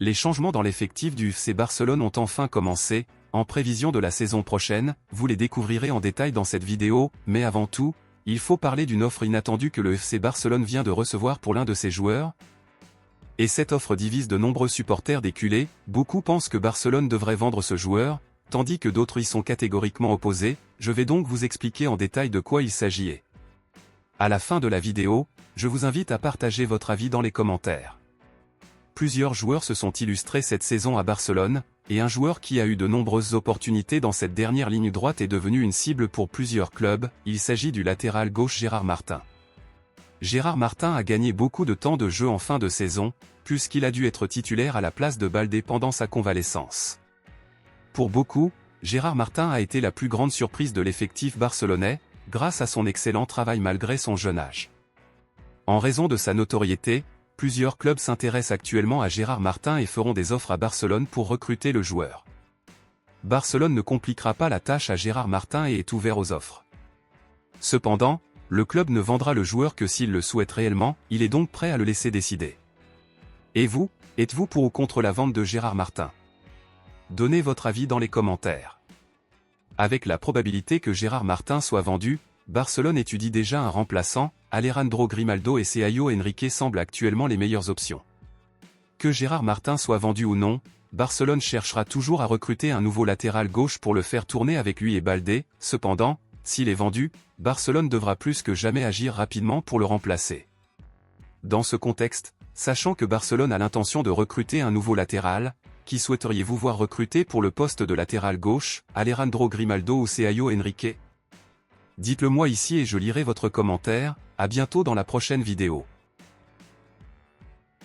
Les changements dans l'effectif du FC Barcelone ont enfin commencé, en prévision de la saison prochaine, vous les découvrirez en détail dans cette vidéo, mais avant tout, il faut parler d'une offre inattendue que le FC Barcelone vient de recevoir pour l'un de ses joueurs. Et cette offre divise de nombreux supporters des culés, beaucoup pensent que Barcelone devrait vendre ce joueur, tandis que d'autres y sont catégoriquement opposés. Je vais donc vous expliquer en détail de quoi il s'agit. À la fin de la vidéo, je vous invite à partager votre avis dans les commentaires. Plusieurs joueurs se sont illustrés cette saison à Barcelone, et un joueur qui a eu de nombreuses opportunités dans cette dernière ligne droite est devenu une cible pour plusieurs clubs. Il s'agit du latéral gauche Gérard Martin. Gérard Martin a gagné beaucoup de temps de jeu en fin de saison, puisqu'il a dû être titulaire à la place de Baldé pendant sa convalescence. Pour beaucoup, Gérard Martin a été la plus grande surprise de l'effectif barcelonais, grâce à son excellent travail malgré son jeune âge. En raison de sa notoriété, plusieurs clubs s'intéressent actuellement à Gérard Martin et feront des offres à Barcelone pour recruter le joueur. Barcelone ne compliquera pas la tâche à Gérard Martin et est ouvert aux offres. Cependant, le club ne vendra le joueur que s'il le souhaite réellement, il est donc prêt à le laisser décider. Et vous, êtes-vous pour ou contre la vente de Gérard Martin? Donnez votre avis dans les commentaires. Avec la probabilité que Gérard Martin soit vendu, Barcelone étudie déjà un remplaçant. Alejandro Grimaldo et Sergio Henrique semblent actuellement les meilleures options. Que Gérard Martin soit vendu ou non, Barcelone cherchera toujours à recruter un nouveau latéral gauche pour le faire tourner avec lui et Baldé. Cependant, s'il est vendu, Barcelone devra plus que jamais agir rapidement pour le remplacer. Dans ce contexte, sachant que Barcelone a l'intention de recruter un nouveau latéral, qui souhaiteriez-vous voir recruter pour le poste de latéral gauche, Alejandro Grimaldo ou Sergio Henrique? Dites-le moi ici et je lirai votre commentaire. À bientôt dans la prochaine vidéo.